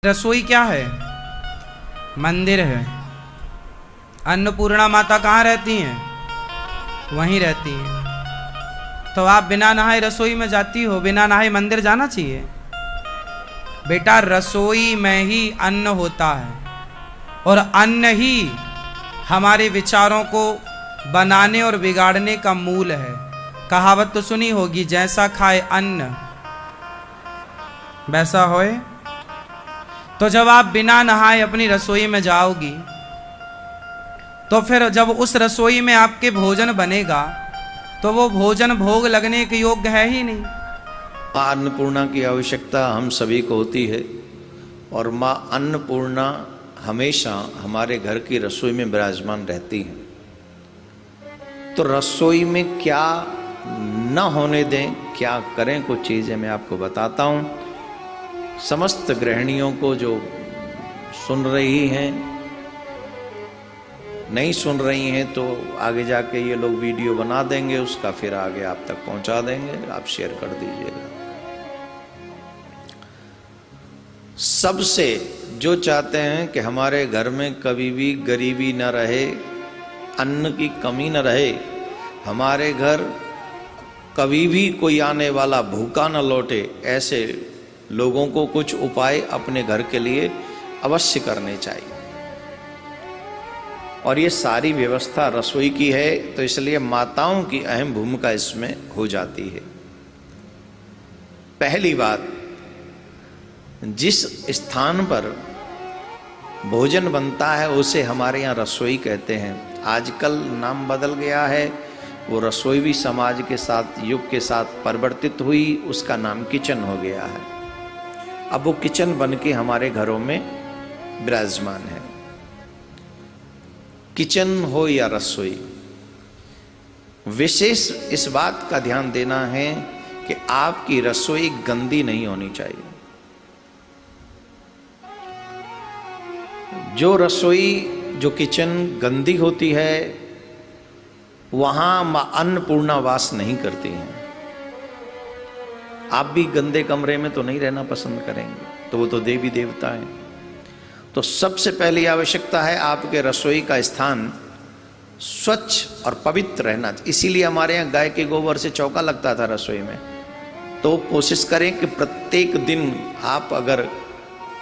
रसोई क्या है? मंदिर है। अन्नपूर्णा माता कहाँ रहती हैं? वहीं रहती हैं। तो आप बिना नहाए रसोई में जाती हो, बिना नहाए मंदिर जाना चाहिए? बेटा, रसोई में ही अन्न होता है और अन्न ही हमारे विचारों को बनाने और बिगाड़ने का मूल है। कहावत तो सुनी होगी, जैसा खाए अन्न वैसा होए। तो जब आप बिना नहाए अपनी रसोई में जाओगी तो फिर जब उस रसोई में आपके भोजन बनेगा तो वो भोजन भोग लगने के योग्य है ही नहीं। माँ अन्नपूर्णा की आवश्यकता हम सभी को होती है और माँ अन्नपूर्णा हमेशा हमारे घर की रसोई में विराजमान रहती हैं। तो रसोई में क्या न होने दें, क्या करें, कुछ चीज़ें मैं आपको बताता हूँ। समस्त गृहिणियों को जो सुन रही हैं, नहीं सुन रही हैं तो आगे जाके ये लोग वीडियो बना देंगे, उसका फिर आगे आप तक पहुंचा देंगे, आप शेयर कर दीजिएगा। सबसे जो चाहते हैं कि हमारे घर में कभी भी गरीबी न रहे, अन्न की कमी न रहे, हमारे घर कभी भी कोई आने वाला भूखा न लौटे, ऐसे लोगों को कुछ उपाय अपने घर के लिए अवश्य करने चाहिए। और ये सारी व्यवस्था रसोई की है, तो इसलिए माताओं की अहम भूमिका इसमें हो जाती है। पहली बात, जिस स्थान पर भोजन बनता है उसे हमारे यहाँ रसोई कहते हैं। आजकल नाम बदल गया है, वो रसोई भी समाज के साथ, युग के साथ परिवर्तित हुई, उसका नाम किचन हो गया है। अब वो किचन बन के हमारे घरों में विराजमान है। किचन हो या रसोई, विशेष इस बात का ध्यान देना है कि आपकी रसोई गंदी नहीं होनी चाहिए। जो रसोई, जो किचन गंदी होती है, वहां मां अन्नपूर्णा वास नहीं करती हैं। आप भी गंदे कमरे में तो नहीं रहना पसंद करेंगे, तो वो तो देवी देवता हैं। तो सबसे पहली आवश्यकता है आपके रसोई का स्थान स्वच्छ और पवित्र रहना। इसीलिए हमारे यहाँ गाय के गोबर से चौका लगता था रसोई में। तो कोशिश करें कि प्रत्येक दिन आप अगर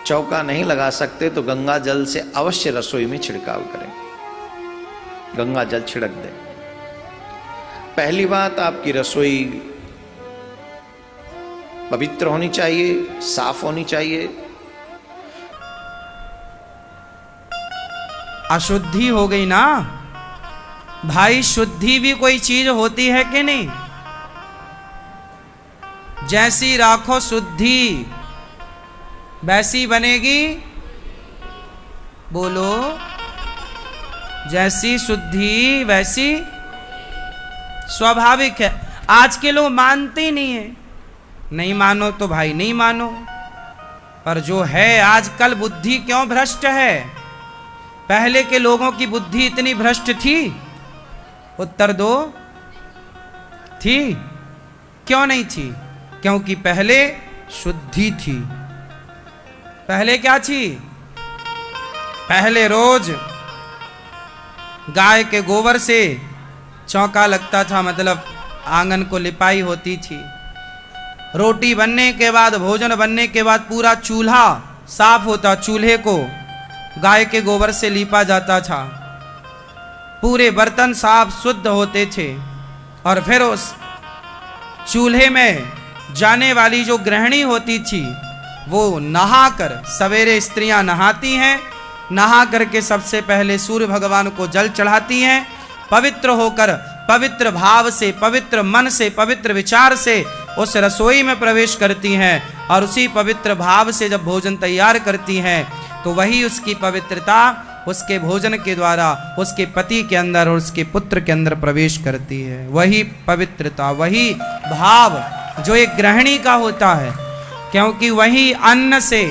चौका नहीं लगा सकते तो गंगा जल से अवश्य रसोई में छिड़काव करें, गंगा जल छिड़क दें। पहली बात, आपकी रसोई पवित्र होनी चाहिए, साफ होनी चाहिए। अशुद्धि हो गई ना भाई, शुद्धि भी कोई चीज होती है कि नहीं? जैसी राखो शुद्धि वैसी बनेगी। बोलो, जैसी शुद्धि वैसी स्वाभाविक है। आज के लोग मानते ही नहीं है। नहीं मानो तो भाई नहीं मानो, पर जो है आजकल बुद्धि क्यों भ्रष्ट है? पहले के लोगों की बुद्धि इतनी भ्रष्ट थी? उत्तर दो, थी? क्यों नहीं थी? क्योंकि पहले शुद्धि थी। पहले क्या थी? पहले रोज गाय के गोबर से चौका लगता था, मतलब आंगन को लिपाई होती थी। रोटी बनने के बाद, भोजन बनने के बाद पूरा चूल्हा साफ होता, चूल्हे को गाय के गोबर से लीपा जाता था। पूरे बर्तन साफ शुद्ध होते थे। और फिर उस चूल्हे में जाने वाली जो गृहिणी होती थी वो नहाकर, सवेरे स्त्रियां नहाती हैं, नहा करके सबसे पहले सूर्य भगवान को जल चढ़ाती हैं। पवित्र होकर, पवित्र भाव से, पवित्र मन से, पवित्र विचार से उस रसोई में प्रवेश करती हैं और उसी पवित्र भाव से जब भोजन तैयार करती हैं तो वही उसकी पवित्रता उसके भोजन के द्वारा उसके पति के अंदर और उसके पुत्र के अंदर प्रवेश करती है। वही पवित्रता, वही भाव जो एक गृहिणी का होता है, क्योंकि वही अन्न से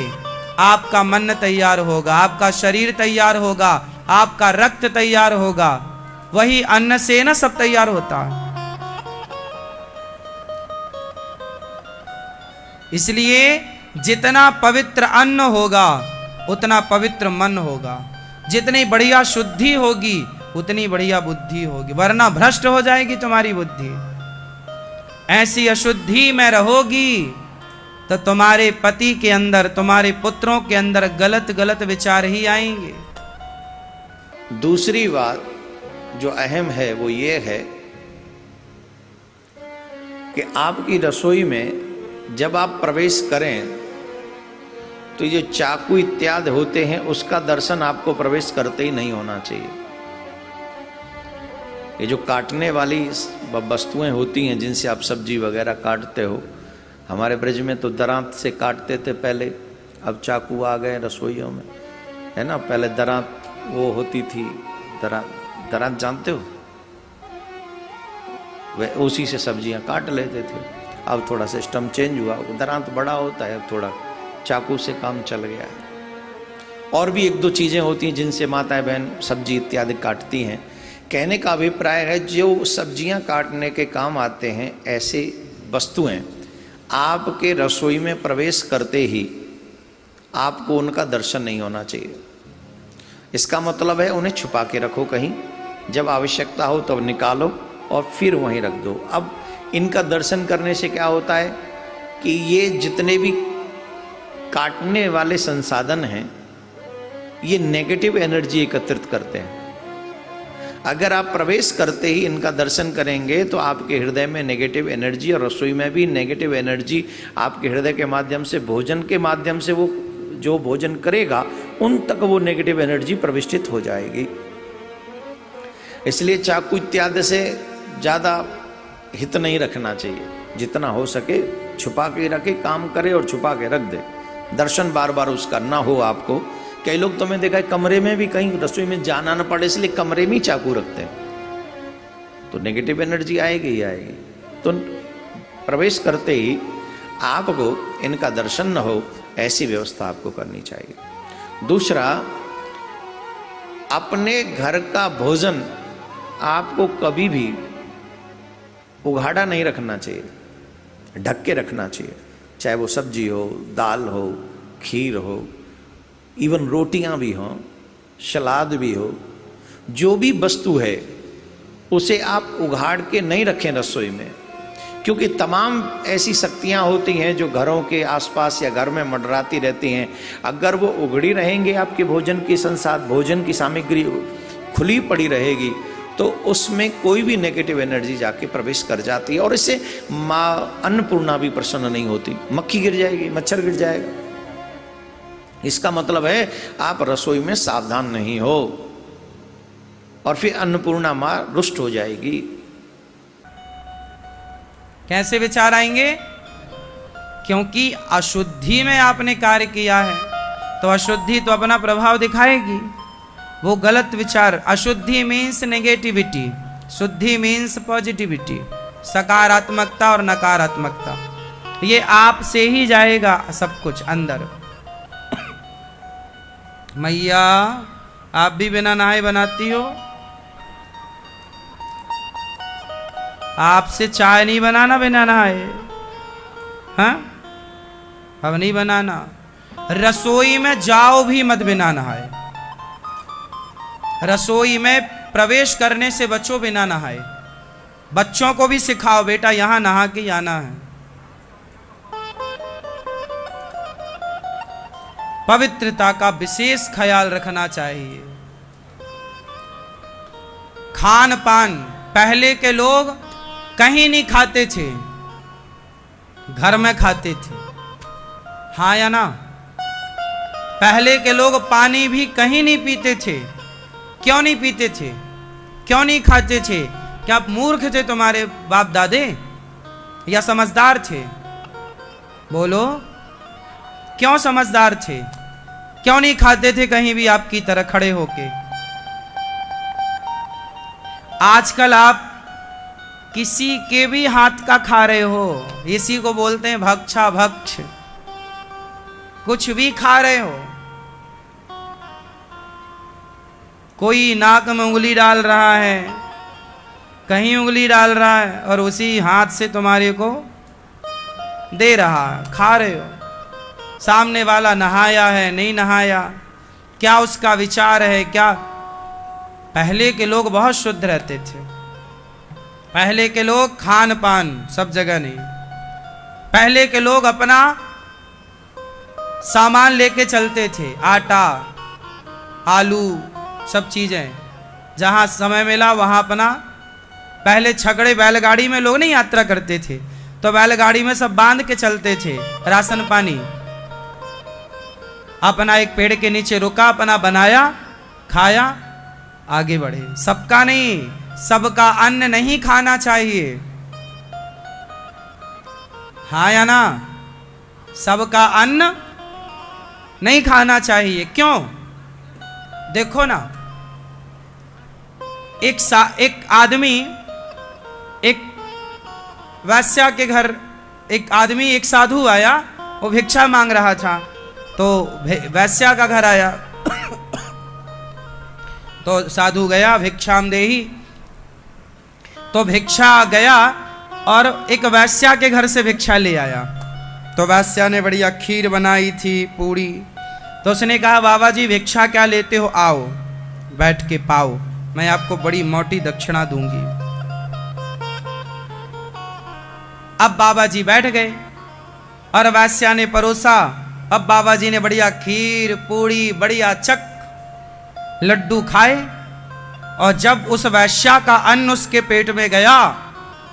आपका मन तैयार होगा, आपका शरीर तैयार होगा, आपका रक्त तैयार होगा। वही अन्न से ना सब तैयार होता है। इसलिए जितना पवित्र अन्न होगा उतना पवित्र मन होगा, जितनी बढ़िया शुद्धि होगी उतनी बढ़िया बुद्धि होगी, वरना भ्रष्ट हो जाएगी तुम्हारी बुद्धि। ऐसी अशुद्धि में रहोगी तो तुम्हारे पति के अंदर, तुम्हारे पुत्रों के अंदर गलत गलत विचार ही आएंगे। दूसरी बात जो अहम है वो ये है कि आपकी रसोई में जब आप प्रवेश करें तो ये चाकू इत्यादि होते हैं उसका दर्शन आपको प्रवेश करते ही नहीं होना चाहिए। ये जो काटने वाली वस्तुएं होती हैं जिनसे आप सब्जी वगैरह काटते हो, हमारे ब्रज में तो दरांत से काटते थे पहले, अब चाकू आ गए रसोइयों में, है ना। पहले दरांत वो होती थी, दरांत जानते हो, वह उसी से सब्जियां काट लेते थे। अब थोड़ा सिस्टम चेंज हुआ, दरांत बड़ा होता है, अब थोड़ा चाकू से काम चल गया है। और भी एक दो चीज़ें होती हैं जिनसे माताएं बहन सब्जी इत्यादि काटती हैं। कहने का अभिप्राय है जो सब्जियां काटने के काम आते हैं ऐसे वस्तुएं आपके रसोई में प्रवेश करते ही आपको उनका दर्शन नहीं होना चाहिए। इसका मतलब है उन्हें छुपा के रखो कहीं, जब आवश्यकता हो तब तो निकालो और फिर वहीं रख दो। अब इनका दर्शन करने से क्या होता है कि ये जितने भी काटने वाले संसाधन हैं ये नेगेटिव एनर्जी एकत्रित करते हैं। अगर आप प्रवेश करते ही इनका दर्शन करेंगे तो आपके हृदय में नेगेटिव एनर्जी, और रसोई में भी नेगेटिव एनर्जी आपके हृदय के माध्यम से, भोजन के माध्यम से, वो जो भोजन करेगा उन तक वो नेगेटिव एनर्जी प्रविष्टित हो जाएगी। इसलिए चाकू इत्यादि से ज़्यादा हित नहीं रखना चाहिए, जितना हो सके छुपा के रखे, काम करे और छुपा के रख दे, दर्शन बार बार उसका ना हो आपको। कई लोग तो मैं देखा है कमरे में भी कहीं रसोई में जाना ना पड़े इसलिए कमरे में ही चाकू रखते हैं, तो नेगेटिव एनर्जी आएगी ही आएगी। तो प्रवेश करते ही आपको इनका दर्शन न हो ऐसी व्यवस्था आपको करनी चाहिए। दूसरा, अपने घर का भोजन आपको कभी भी उघाड़ा नहीं रखना चाहिए, ढक के रखना चाहिए। चाहे वो सब्जी हो, दाल हो, खीर हो, इवन रोटियां भी हों, सलाद भी हो, जो भी वस्तु है उसे आप उघाड़ के नहीं रखें रसोई में, क्योंकि तमाम ऐसी शक्तियां होती हैं जो घरों के आसपास या घर में मंडराती रहती हैं। अगर वो उघड़ी रहेंगे, आपके भोजन की भोजन की सामग्री खुली पड़ी रहेगी तो उसमें कोई भी नेगेटिव एनर्जी जाके प्रवेश कर जाती है, और इससे माँ अन्नपूर्णा भी प्रसन्न नहीं होती, मक्खी गिर जाएगी, मच्छर गिर जाएगा। इसका मतलब है आप रसोई में सावधान नहीं हो और फिर अन्नपूर्णा माँ रुष्ट हो जाएगी। कैसे विचार आएंगे? क्योंकि अशुद्धि में आपने कार्य किया है तो अशुद्धि तो अपना प्रभाव दिखाएगी। वो गलत विचार, अशुद्धि मीन्स नेगेटिविटी, शुद्धि मीन्स पॉजिटिविटी, सकारात्मकता और नकारात्मकता, ये आपसे ही जाएगा सब कुछ अंदर। मैया आप भी बिना नहाए बनाती हो? आपसे चाय नहीं बनाना बिना नहाए, हाँ? अब नहीं बनाना। रसोई में जाओ भी मत बिना नहाए, रसोई में प्रवेश करने से बच्चों बिना नहाए। बच्चों को भी सिखाओ बेटा यहां नहा के आना है। पवित्रता का विशेष ख्याल रखना चाहिए। खान पान, पहले के लोग कहीं नहीं खाते थे, घर में खाते थे, हाँ या ना? पहले के लोग पानी भी कहीं नहीं पीते थे। क्यों नहीं पीते थे? क्यों नहीं खाते थे? क्या आप मूर्ख थे तुम्हारे बाप दादे या समझदार थे? बोलो, क्यों समझदार थे? क्यों नहीं खाते थे कहीं भी आपकी तरह खड़े होके? आजकल आप किसी के भी हाथ का खा रहे हो, इसी को बोलते हैं भक्षा भक्ष। कुछ भी खा रहे हो, कोई नाक में उंगली डाल रहा है, कहीं उंगली डाल रहा है और उसी हाथ से तुम्हारे को दे रहा है, खा रहे हो। सामने वाला नहाया है नहीं नहाया, क्या उसका विचार है क्या। पहले के लोग बहुत शुद्ध रहते थे। पहले के लोग खान पान सब जगह नहीं, पहले के लोग अपना सामान लेके चलते थे, आटा आलू सब चीजें, जहां समय मिला वहां अपना। पहले छकड़े बैलगाड़ी में लोग नहीं यात्रा करते थे, तो बैलगाड़ी में सब बांध के चलते थे, राशन पानी अपना एक पेड़ के नीचे रुका, अपना बनाया खाया आगे बढ़े। सबका नहीं, सबका अन्न नहीं खाना चाहिए, हाँ या ना। सबका अन्न नहीं खाना चाहिए। क्यों? देखो ना, एक आदमी, एक वैश्या के घर एक आदमी, एक साधु आया, वो भिक्षा मांग रहा था, तो वैश्या का घर आया, तो साधु गया भिक्षाम देही, तो भिक्षा गया और एक वैश्या के घर से भिक्षा ले आया। तो वैश्या ने बढ़िया खीर बनाई थी, पूरी। तो उसने कहा, बाबा जी भिक्षा क्या लेते हो, आओ बैठ के पाओ, मैं आपको बड़ी मोटी दक्षिणा दूंगी। अब बाबा जी बैठ गए और वैश्या ने परोसा। अब बाबा जी ने बढ़िया खीर पूड़ी बढ़िया चक लड्डू खाए, और जब उस वैश्या का अन्न उसके पेट में गया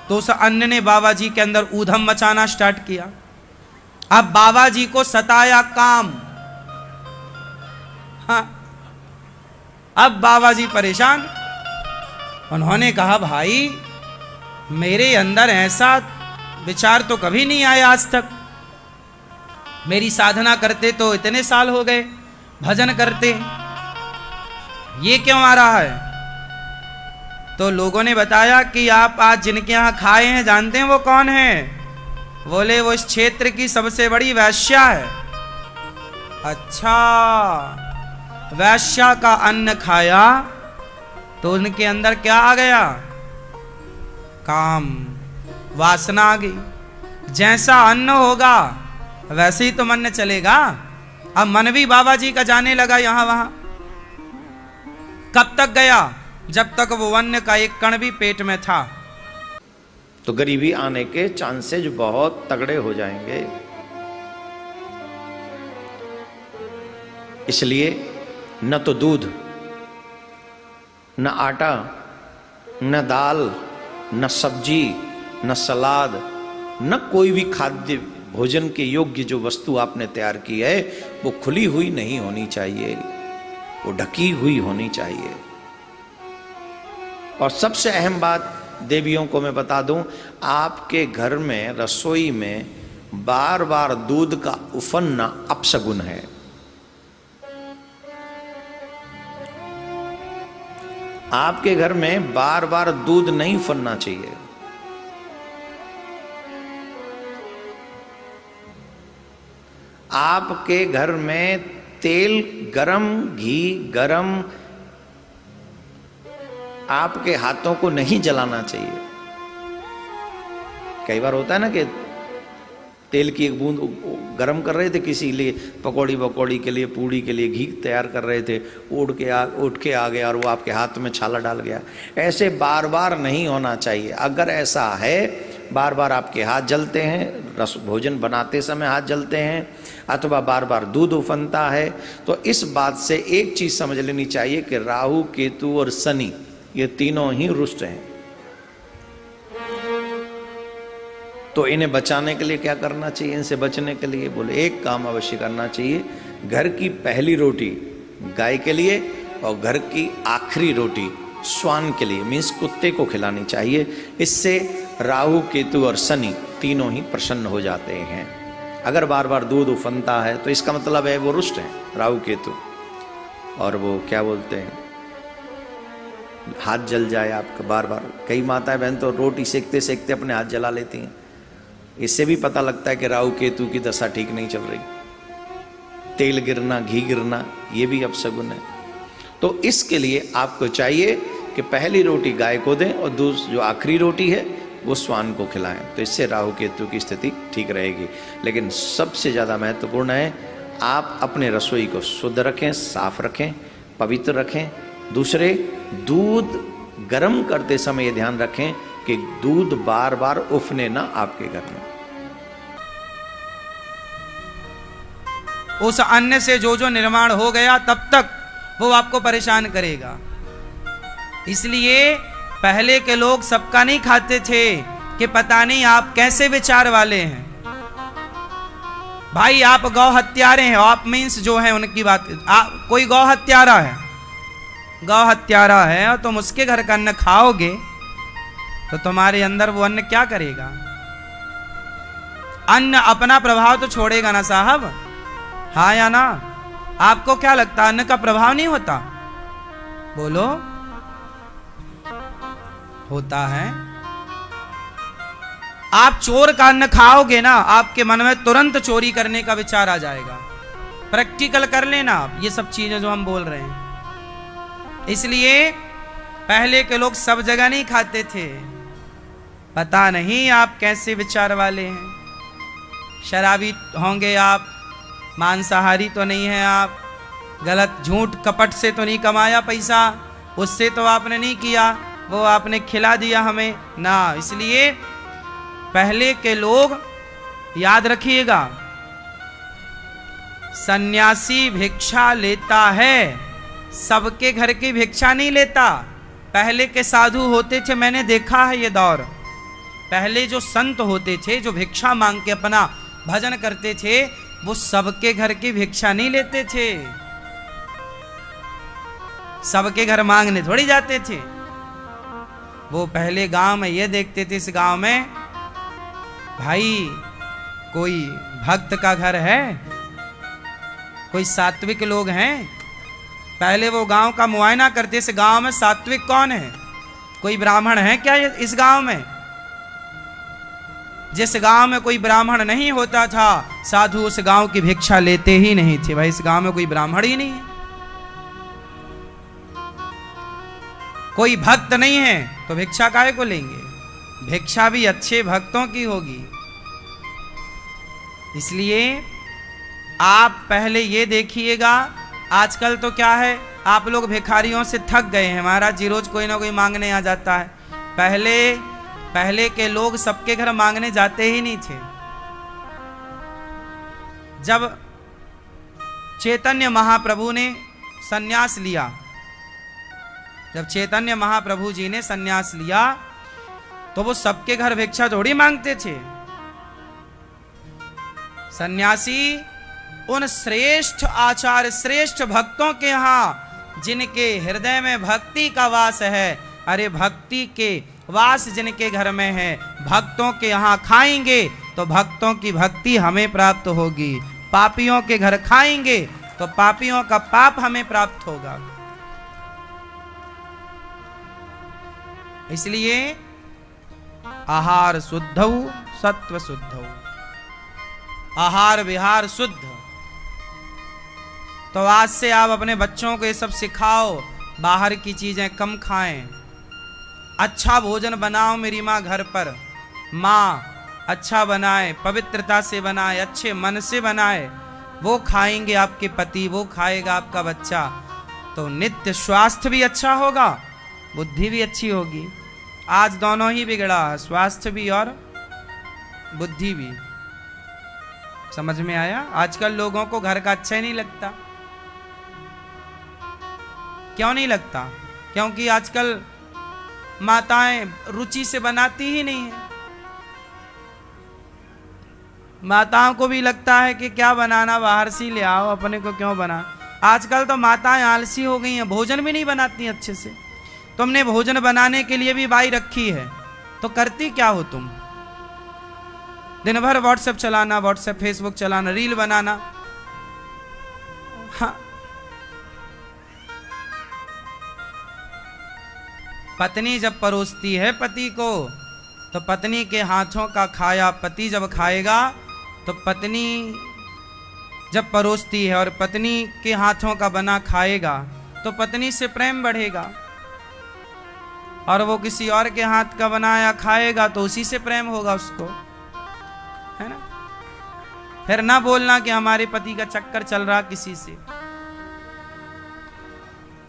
तो उस अन्न ने बाबा जी के अंदर ऊधम मचाना स्टार्ट किया। अब बाबा जी को सताया काम। हाँ, अब बाबा जी परेशान। उन्होंने कहा, भाई मेरे अंदर ऐसा विचार तो कभी नहीं आया आज तक, मेरी साधना करते तो इतने साल हो गए, भजन करते, ये क्यों आ रहा है। तो लोगों ने बताया कि आप आज जिनके यहाँ खाए हैं जानते हैं वो कौन है? बोले वो इस क्षेत्र की सबसे बड़ी वैश्या है। अच्छा, वैश्या का अन्न खाया तो उनके अंदर क्या आ गया? काम, वासना आ गई। जैसा अन्न होगा वैसे ही तो मन चलेगा। अब मन भी बाबा जी का जाने लगा यहां वहां। कब तक गया? जब तक वो अन्न का एक कण भी पेट में था। तो गरीबी आने के चांसेज बहुत तगड़े हो जाएंगे। इसलिए न तो दूध, न आटा, न दाल, न सब्जी, न सलाद, न कोई भी खाद्य भोजन के योग्य जो वस्तु आपने तैयार की है वो खुली हुई नहीं होनी चाहिए, वो ढकी हुई होनी चाहिए। और सबसे अहम बात देवियों को मैं बता दूं, आपके घर में रसोई में बार बार दूध का उफनना अपशगुन है। आपके घर में बार बार दूध नहीं उफनना चाहिए। आपके घर में तेल गरम, घी गरम आपके हाथों को नहीं जलाना चाहिए। कई बार होता है ना कि तेल की एक बूंद गरम कर रहे थे किसी लिए, पकौड़ी के लिए, पूड़ी के लिए घी तैयार कर रहे थे, उठ के आ गया और वो आपके हाथ में छाला डाल गया। ऐसे बार बार नहीं होना चाहिए। अगर ऐसा है, बार बार आपके हाथ जलते हैं, भोजन बनाते समय हाथ जलते हैं, अथवा बार बार दूध उफनता है, तो इस बात से एक चीज समझ लेनी चाहिए कि राहु, केतु और शनि ये तीनों ही रुष्ट हैं। तो इन्हें बचाने के लिए क्या करना चाहिए? इनसे बचने के लिए बोले एक काम अवश्य करना चाहिए, घर की पहली रोटी गाय के लिए और घर की आखिरी रोटी श्वान के लिए, मीन्स कुत्ते को खिलानी चाहिए। इससे राहु, केतु और शनि तीनों ही प्रसन्न हो जाते हैं। अगर बार बार दूध उफनता है तो इसका मतलब है वो रुष्ट हैं, राहु केतु। और वो क्या बोलते हैं, हाथ जल जाए आपका बार बार। कई माताएं बहन तो रोटी सेकते सेकते अपने हाथ जला लेती हैं। इससे भी पता लगता है कि राहु केतु की दशा ठीक नहीं चल रही। तेल गिरना, घी गिरना, ये भी अपशगुन है। तो इसके लिए आपको चाहिए कि पहली रोटी गाय को दें और जो आखिरी रोटी है वो श्वान को खिलाएं, तो इससे राहु केतु की स्थिति ठीक रहेगी। लेकिन सबसे ज़्यादा महत्वपूर्ण है आप अपने रसोई को शुद्ध रखें, साफ रखें, पवित्र रखें। दूसरे, दूध गर्म करते समय ये ध्यान रखें कि दूध बार बार उफने ना आपके घर में। उस अन्न से जो जो निर्माण हो गया तब तक वो आपको परेशान करेगा। इसलिए पहले के लोग सबका नहीं खाते थे कि पता नहीं आप कैसे विचार वाले हैं। भाई आप गौ हत्यारे हैं, आप मीन्स जो है उनकी बात, कोई गौ हत्यारा है, गौ हत्यारा है और तुम उसके घर का अन्न खाओगे तो तुम्हारे अंदर वो अन्न क्या करेगा? अन्न अपना प्रभाव तो छोड़ेगा ना साहब, हाँ या ना? आपको क्या लगता अन्न का प्रभाव नहीं होता? बोलो, होता है। आप चोर का अन्न खाओगे ना, आपके मन में तुरंत चोरी करने का विचार आ जाएगा। प्रैक्टिकल कर लेना आप ये सब चीजें जो हम बोल रहे हैं। इसलिए पहले के लोग सब जगह नहीं खाते थे। पता नहीं आप कैसे विचार वाले हैं। शराबी होंगे आप, मांसाहारी तो नहीं है आप, गलत झूठ कपट से तो नहीं कमाया पैसा, उससे तो आपने नहीं किया, वो आपने खिला दिया हमें ना। इसलिए पहले के लोग, याद रखिएगा, सन्यासी भिक्षा लेता है, सबके घर की भिक्षा नहीं लेता। पहले के साधु होते थे, मैंने देखा है ये दौर। पहले जो संत होते थे जो भिक्षा मांग के अपना भजन करते थे, वो सबके घर की भिक्षा नहीं लेते थे। सबके घर मांगने थोड़ी जाते थे। वो पहले गांव में ये देखते थे, इस गांव में भाई कोई भक्त का घर है, कोई सात्विक लोग हैं। पहले वो गांव का मुआयना करते, इस गांव में सात्विक कौन है, कोई ब्राह्मण है क्या इस गांव में? जिस गांव में कोई ब्राह्मण नहीं होता था, साधु उस गांव की भिक्षा लेते ही नहीं थे। भाई इस गांव में कोई ब्राह्मण ही नहीं है, कोई भक्त नहीं है तो भिक्षा काहे को लेंगे? भिक्षा भी अच्छे भक्तों की होगी। इसलिए आप पहले ये देखिएगा, आजकल तो क्या है, आप लोग भिखारियों से थक गए हैं महाराज जी, रोज कोई ना कोई मांगने आ जाता है। पहले के लोग सबके घर मांगने जाते ही नहीं थे। जब चैतन्य महाप्रभु ने सन्यास लिया, जब चैतन्य महाप्रभु जी ने सन्यास लिया तो वो सबके घर भिक्षा थोड़ी मांगते थे। सन्यासी उन श्रेष्ठ आचार्य, श्रेष्ठ भक्तों के यहां जिनके हृदय में भक्ति का वास है, अरे भक्ति के वास जिनके घर में है, भक्तों के यहां खाएंगे तो भक्तों की भक्ति हमें प्राप्त होगी। पापियों के घर खाएंगे तो पापियों का पाप हमें प्राप्त होगा। इसलिए आहार शुद्धौ सत्व शुद्धौ, आहार विहार शुद्ध। तो आज से आप अपने बच्चों को ये सब सिखाओ, बाहर की चीजें कम खाएं, अच्छा भोजन बनाओ। मेरी माँ घर पर, माँ अच्छा बनाए, पवित्रता से बनाए, अच्छे मन से बनाए, वो खाएंगे आपके पति, वो खाएगा आपका बच्चा, तो नित्य स्वास्थ्य भी अच्छा होगा, बुद्धि भी अच्छी होगी। आज दोनों ही बिगड़ा है, स्वास्थ्य भी और बुद्धि भी। समझ में आया? आजकल लोगों को घर का अच्छा ही नहीं लगता। क्यों नहीं लगता? क्योंकि आजकल माताएं रुचि से बनाती ही नहीं है। माताओं को भी लगता है कि क्या बनाना, बाहर से ले आओ, अपने को क्यों बना। आजकल तो माताएं आलसी हो गई हैं, भोजन भी नहीं बनाती अच्छे से। तुमने भोजन बनाने के लिए भी बाई रखी है तो करती क्या हो तुम? दिन भर व्हाट्सएप चलाना, व्हाट्सएप फेसबुक चलाना, रील बनाना। हाँ, पत्नी जब परोसती है पति को, तो पत्नी के हाथों का खाया पति जब खाएगा, तो पत्नी जब परोसती है और पत्नी के हाथों का बना खाएगा तो पत्नी से प्रेम बढ़ेगा। और वो किसी और के हाथ का बनाया खाएगा तो उसी से प्रेम होगा उसको, है ना। फिर ना बोलना कि हमारे पति का चक्कर चल रहा किसी से।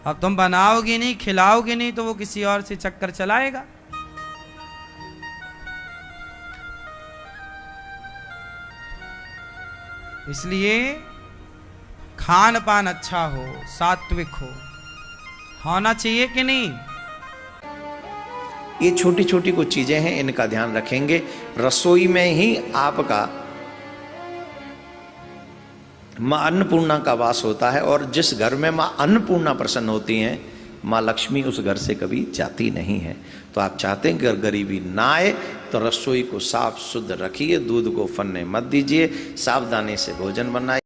अब तुम बनाओगे नहीं, खिलाओगे नहीं, तो वो किसी और से चक्कर चलाएगा। इसलिए खान पान अच्छा हो, सात्विक हो, होना चाहिए कि नहीं। ये छोटी छोटी कुछ चीजें हैं, इनका ध्यान रखेंगे। रसोई में ही आपका मां अन्नपूर्णा का वास होता है, और जिस घर में मां अन्नपूर्णा प्रसन्न होती हैं, मां लक्ष्मी उस घर से कभी जाती नहीं है। तो आप चाहते हैं कि अगर गरीबी ना आए तो रसोई को साफ शुद्ध रखिए, दूध को फनने मत दीजिए, सावधानी से भोजन बनाइए।